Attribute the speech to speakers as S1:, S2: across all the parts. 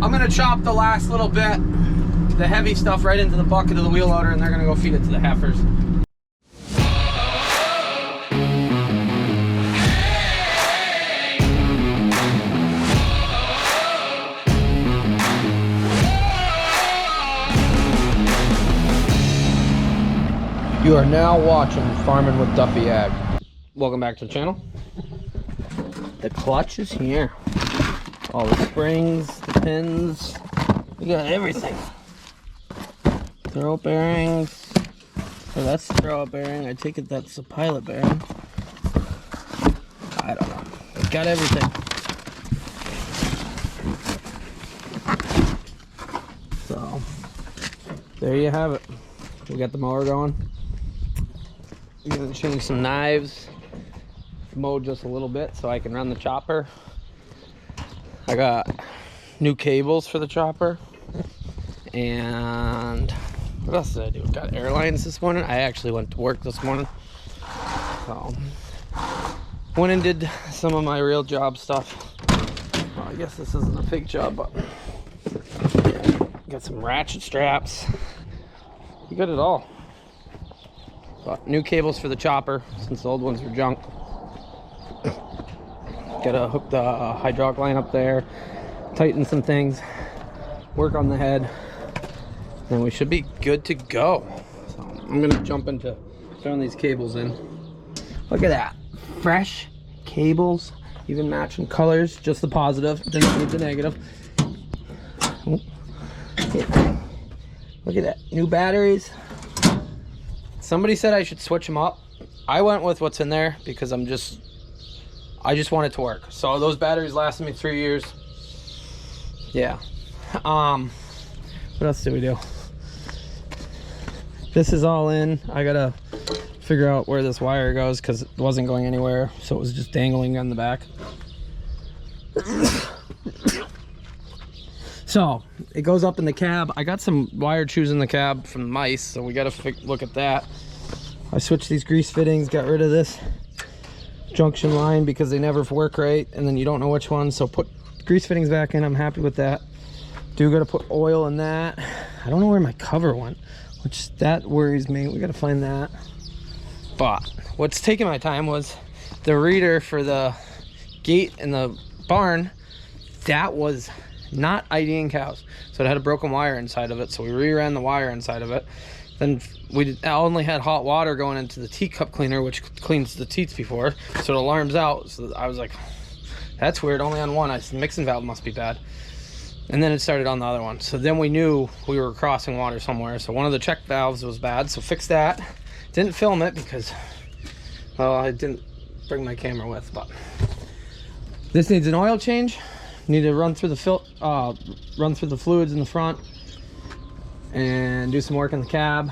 S1: I'm gonna chop the last little bit, the heavy stuff, right into the bucket of the wheel loader, and they're gonna go feed it to the heifers. You are now watching Farming with Duffy Ag. Welcome back to the channel. The clutch is here. All the springs, the pins, we got everything. Throw bearings. Oh, that's the throw bearing. I take it that's the pilot bearing. I don't know. We got everything. So, there you have it. We got the mower going. I'm gonna change some knives, mow just a little bit so I can run the chopper. I got new cables for the chopper, and what else did I do? Got airlines this morning. I actually went to work this morning, so went and did some of my real job stuff. Well, I guess this isn't a fake job, but got some ratchet straps. You got it all. But new cables for the chopper since the old ones were junk. Gotta hook the hydraulic line up there, tighten some things, work on the head, and we should be good to go. So I'm gonna jump into throwing these cables in. Look at that, fresh cables, even matching colors, just the positive, didn't need the negative. Yeah. Look at that, new batteries. Somebody said I should switch them up. I went with what's in there because I just want it to work. So those batteries lasted me 3 years. Yeah. What else did we do? This is all in. I gotta figure out where this wire goes because it wasn't going anywhere, so it was just dangling on the back. So it goes up in the cab. I got some wire chews in the cab from the mice, so we got to look at that. I switched these grease fittings, got rid of this junction line because they never work right, and then you don't know which one. So put grease fittings back in. I'm happy with that. Do got to put oil in that. I don't know where my cover went, which that worries me. We got to find that. But what's taking my time was the reader for the gate in the barn. That was not IDing cows, so it had a broken wire inside of it, so we reran the wire inside of it. Then we only had hot water going into the teacup cleaner, which cleans the teats before, so it alarms out. So I was like, that's weird, only on one. I said, mixing valve must be bad. And then it started on the other one, so then we knew we were crossing water somewhere. So one of the check valves was bad, so fixed that. Didn't film it because, well, I didn't bring my camera with. But this needs an oil change. Need to run through the fluids in the front and do some work in the cab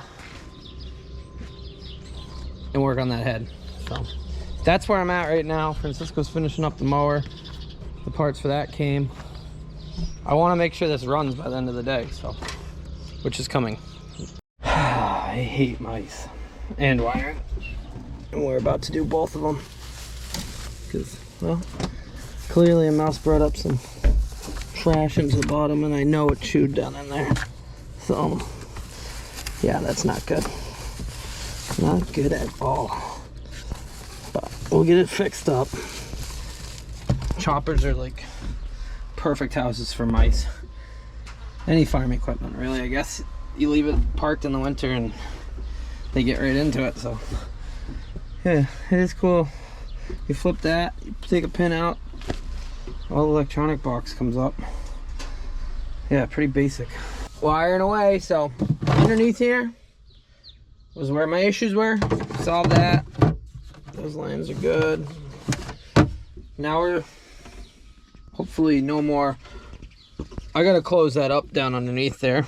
S1: and work on that head. So that's where I'm at right now. Francisco's finishing up the mower. The parts for that came. I want to make sure this runs by the end of the day, so, which is coming. I hate mice and wiring, and we're about to do both of them because, well, clearly a mouse brought up some trash into the bottom, and I know it chewed down in there. So, yeah, that's not good. Not good at all. But we'll get it fixed up. Choppers are like perfect houses for mice. Any farm equipment, really. I guess you leave it parked in the winter and they get right into it. So, yeah, it is cool. You flip that, you take a pin out, all the electronic box comes up. Yeah, pretty basic. Wiring away. So underneath here was where my issues were. Solved that. Those lines are good. Now we're hopefully no more. I gotta close that up down underneath there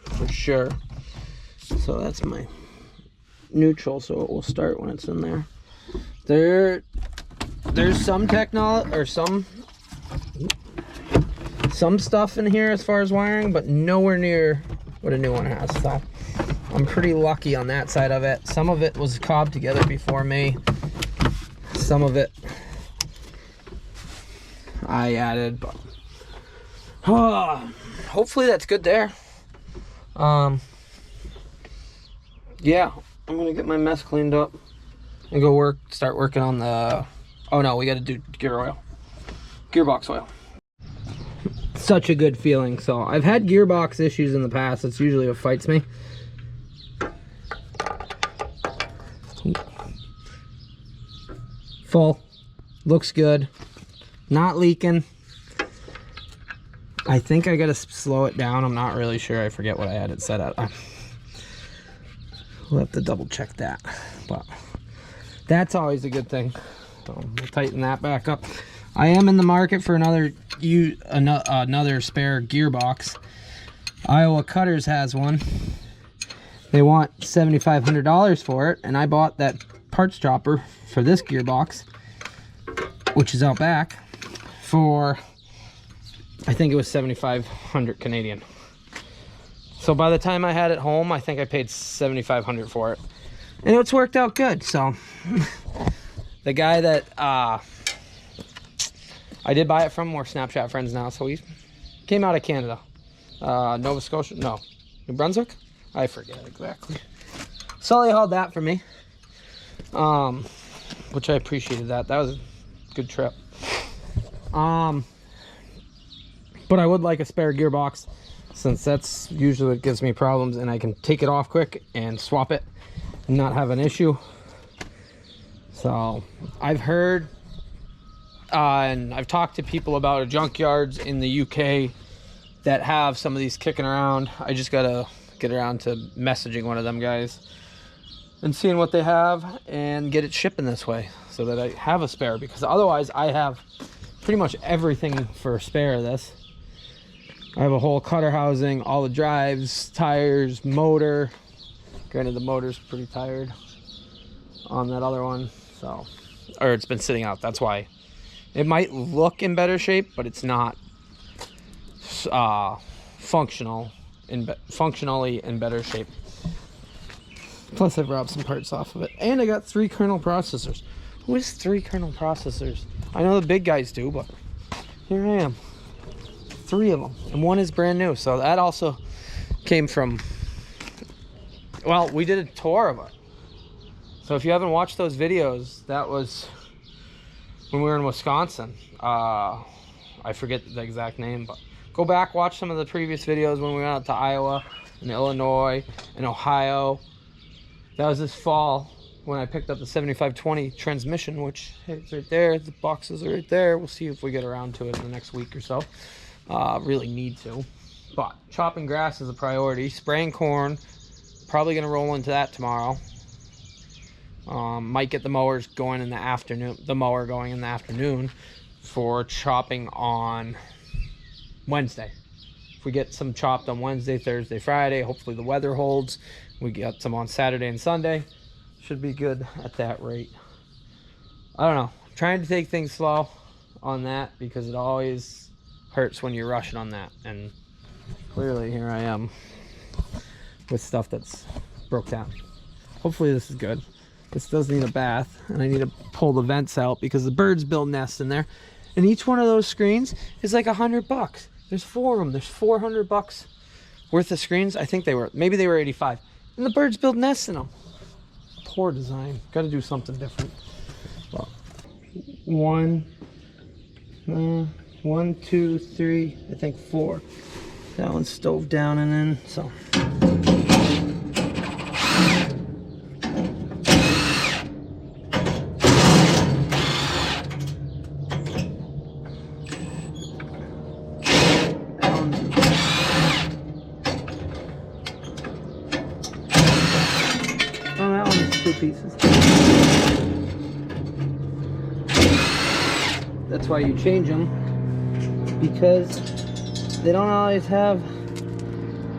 S1: for sure. So that's my neutral, so it will start when it's in there. There's some technology or some stuff in here as far as wiring, but nowhere near what a new one has. So I'm pretty lucky on that side of it. Some of it was cobbed together before me. Some of it I added, but Hopefully that's good there. Yeah, I'm gonna get my mess cleaned up and go start working on the, oh no, we gotta do gearbox oil. Such a good feeling. So I've had gearbox issues in the past. It's usually what fights me. Full, looks good, not leaking. I think I gotta slow it down. I'm not really sure. I forget what I had it set at. We'll have to double check that, but that's always a good thing. So we'll tighten that back up. I am in the market for another spare gearbox. Iowa Cutters has one. They want $7,500 for it, and I bought that parts dropper for this gearbox, which is out back, for I think it was 7,500 Canadian. So by the time I had it home, I think I paid 7,500 for it, and it's worked out good. So the guy that I did buy it from, we're Snapchat friends now. So he came out of Canada, Nova Scotia, no, New Brunswick, I forget exactly. So they hauled that for me, which I appreciated that. That was a good trip. But I would like a spare gearbox, since that's usually what gives me problems, and I can take it off quick and swap it and not have an issue. So I've heard and I've talked to people about junkyards in the UK that have some of these kicking around. I just gotta get around to messaging one of them guys and seeing what they have and get it shipping this way so that I have a spare, because otherwise I have pretty much everything for a spare of this. I have a whole cutter housing, all the drives, tires, motor. Granted, the motor's pretty tired on that other one, so, or it's been sitting out. That's why it might look in better shape, but it's not functionally in better shape. Plus, I've robbed some parts off of it, and I got 3 kernel processors. Who has 3 kernel processors? I know the big guys do, but here I am. 3 of them, and 1 is brand new. So that also came from, well, we did a tour of it. So if you haven't watched those videos, that was when we were in Wisconsin. I forget the exact name, but go back, watch some of the previous videos when we went out to Iowa and Illinois and Ohio. That was this fall when I picked up the 7520 transmission, which, hey, it's right there. The boxes are right there. We'll see if we get around to it in the next week or so. Really need to. But chopping grass is a priority. Spraying corn, probably going to roll into that tomorrow. Might get the mowers going in the afternoon. The mower going in the afternoon for chopping on Wednesday. If we get some chopped on Wednesday, Thursday, Friday, hopefully the weather holds. We got some on Saturday and Sunday. Should be good at that rate. I don't know. I'm trying to take things slow on that because it always hurts when you're rushing on that. And clearly here I am with stuff that's broke down. Hopefully this is good. This does need a bath, and I need to pull the vents out because the birds build nests in there. And each one of those screens is like $100. There's 4 of them. There's $400 worth of screens. I think maybe they were 85. And the birds build nests in them. Poor design. Got to do something different. Well, 1, 2, 3, I think 4. That one's stove down and in, so. Pieces. That's why you change them, because they don't always have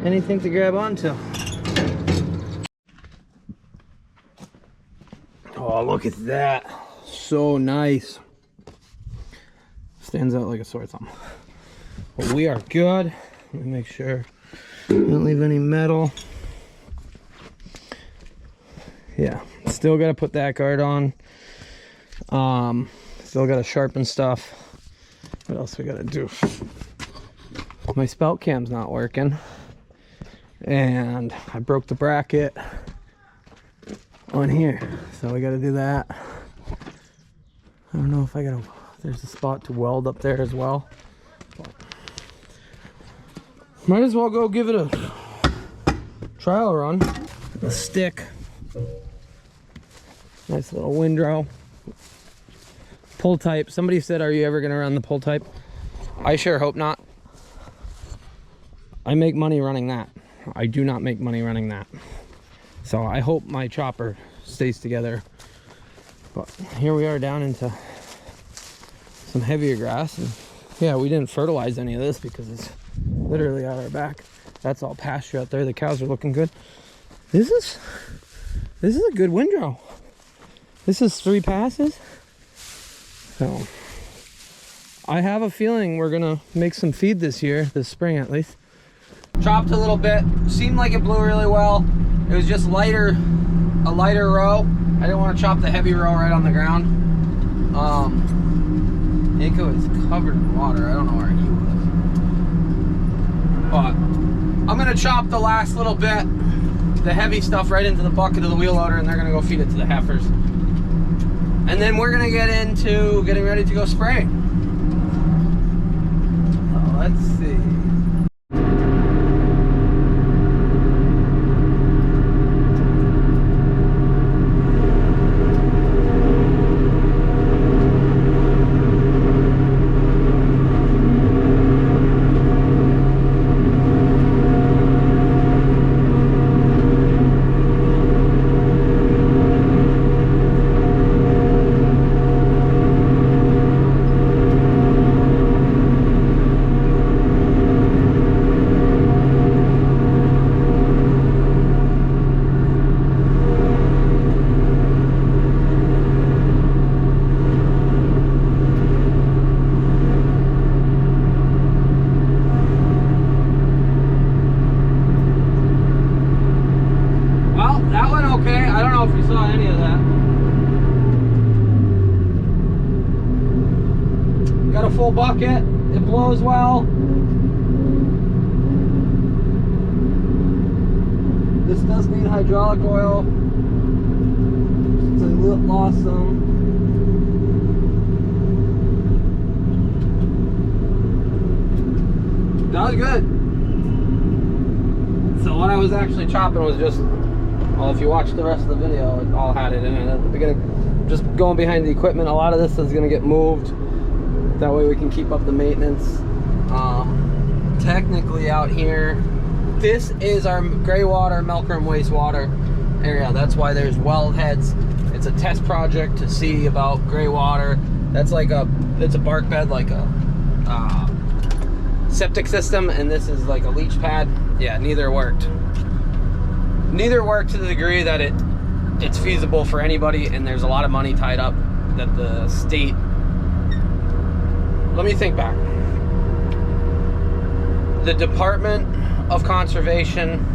S1: anything to grab onto. Oh, look at that. So nice. Stands out like a sore thumb. But we are good. Let me make sure I don't leave any metal. Yeah, still got to put that guard on. Still got to sharpen stuff. What else we got to do? My spout cam's not working, and I broke the bracket on here, so we got to do that. I don't know if I gotta, there's a spot to weld up there as well, but might as well go give it a trial run. The stick, nice little windrow, pull type. Somebody said, are you ever gonna run the pull type? I sure hope not. I make money running that. I do not make money running that. So I hope my chopper stays together. But here we are down into some heavier grass. And yeah, we didn't fertilize any of this because it's literally out our back. That's all pasture out there. The cows are looking good. This is a good windrow. This is 3 passes. So I have a feeling we're gonna make some feed this year, this spring at least. Chopped a little bit. Seemed like it blew really well. It was just a lighter row. I didn't want to chop the heavy row right on the ground. Nico is covered in water. I don't know where he was. But I'm gonna chop the last little bit, the heavy stuff, right into the bucket of the wheel loader, and they're gonna go feed it to the heifers. And then we're gonna get into getting ready to go spray. So let's see. Full bucket, it blows well. This does need hydraulic oil, so I lost some. That was good. So what I was actually chopping was just, well, if you watch the rest of the video, it all had it in it at the beginning. Just going behind the equipment, a lot of this is going to get moved. That way we can keep up the maintenance. Technically out here, this is our gray water, milk room, wastewater area. That's why there's well heads. It's a test project to see about gray water. That's like it's a bark bed, like a septic system, and this is like a leach pad. Yeah, neither worked. Neither worked to the degree that it's feasible for anybody, and there's a lot of money tied up that the state. Let me think back. The Department of Conservation,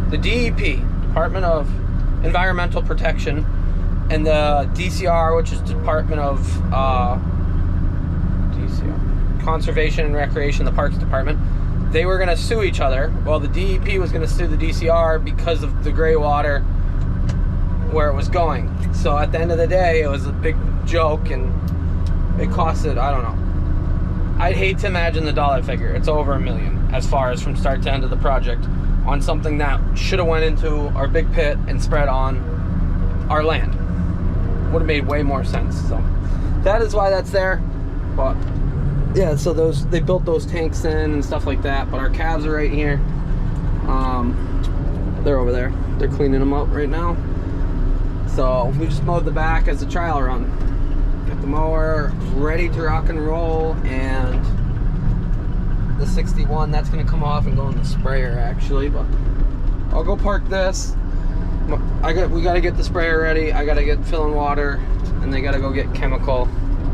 S1: the DEP, Department of Environmental Protection, and the DCR, which is Department of Conservation and Recreation, the Parks Department, they were gonna sue each other. Well, the DEP was gonna sue the DCR because of the gray water, where it was going. So at the end of the day, it was a big joke, and it costed, I don't know. I'd hate to imagine the dollar figure. It's over $1 million as far as from start to end of the project on something that should have went into our big pit and spread on our land. Would have made way more sense. So that is why that's there. But yeah, so they built those tanks in and stuff like that. But our calves are right here. They're over there. They're cleaning them up right now. So we just mowed the back as a trial run. Got the mower ready to rock and roll, and the 61, that's gonna come off and go in the sprayer actually. But I'll go park this. We gotta get the sprayer ready. I gotta get filling water, and they gotta go get chemical.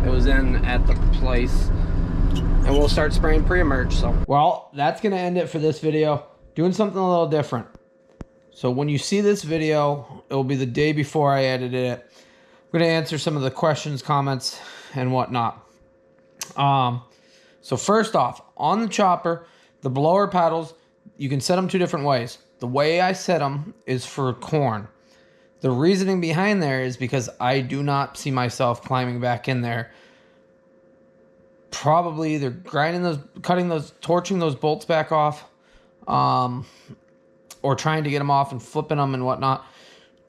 S1: It was in at the place, and we'll start spraying pre-emerge. So, well, that's gonna end it for this video. Doing something a little different. So when you see this video, it will be the day before I edited it. I'm going to answer some of the questions, comments, and whatnot. So first off, on the chopper, the blower paddles, you can set them 2 different ways. The way I set them is for corn. The reasoning behind there is because I do not see myself climbing back in there. Probably either grinding those, cutting those, torching those bolts back off, or trying to get them off and flipping them and whatnot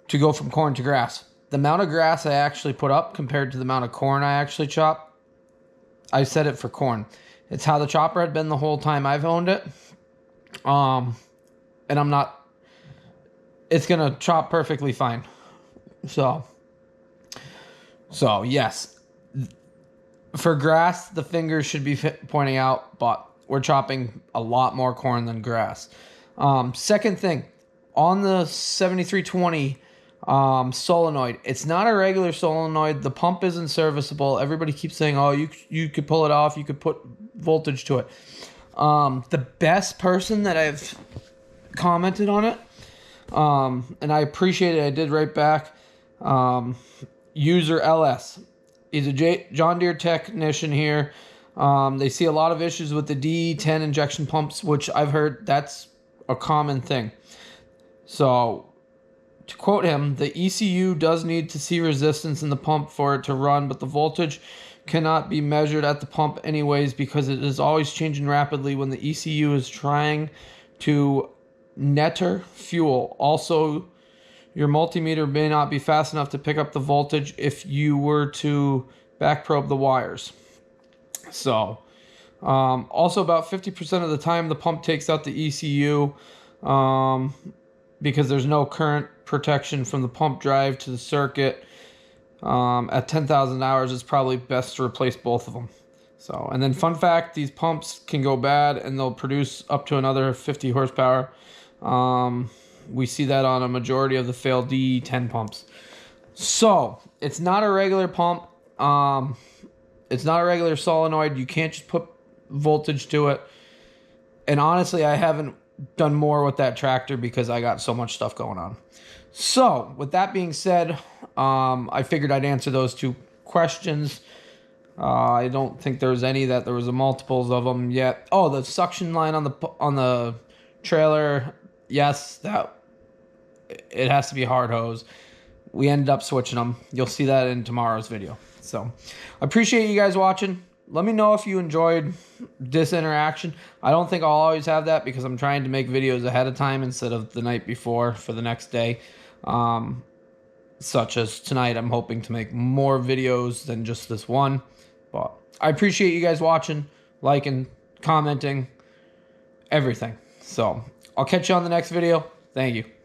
S1: to go from corn to grass. The amount of grass I actually put up compared to the amount of corn I actually chop, I set it for corn. It's how the chopper had been the whole time I've owned it. And I'm not, it's going to chop perfectly fine. So yes, for grass, the fingers should be pointing out, but we're chopping a lot more corn than grass. Second thing, on the 7320 solenoid, it's not a regular solenoid. The pump isn't serviceable. Everybody keeps saying, oh, you could pull it off, you could put voltage to it. The best person that I've commented on it, and I appreciate it, I did write back, user LS. He's a John Deere technician here. They see a lot of issues with the D10 injection pumps, which I've heard that's a common thing. So, to quote him, the ECU does need to see resistance in the pump for it to run, but the voltage cannot be measured at the pump anyways because it is always changing rapidly when the ECU is trying to netter fuel. Also, your multimeter may not be fast enough to pick up the voltage if you were to back probe the wires. So, also about 50% of the time the pump takes out the ECU because there's no current protection from the pump drive to the circuit. At 10,000 hours, it's probably best to replace both of them. So, and then fun fact, these pumps can go bad and they'll produce up to another 50 horsepower. We see that on a majority of the failed D10 pumps. So, it's not a regular pump. It's not a regular solenoid. You can't just put voltage to it. And honestly, I haven't done more with that tractor because I got so much stuff going on. So, with that being said, I figured I'd answer those 2 questions. I don't think there was any that there was a multiples of them yet. Oh, the suction line on the trailer. Yes, it has to be hard hose. We ended up switching them. You'll see that in tomorrow's video. So, I appreciate you guys watching. Let me know if you enjoyed this interaction. I don't think I'll always have that because I'm trying to make videos ahead of time instead of the night before for the next day. Such as tonight, I'm hoping to make more videos than just this one. But I appreciate you guys watching, liking, commenting, everything. So, I'll catch you on the next video. Thank you.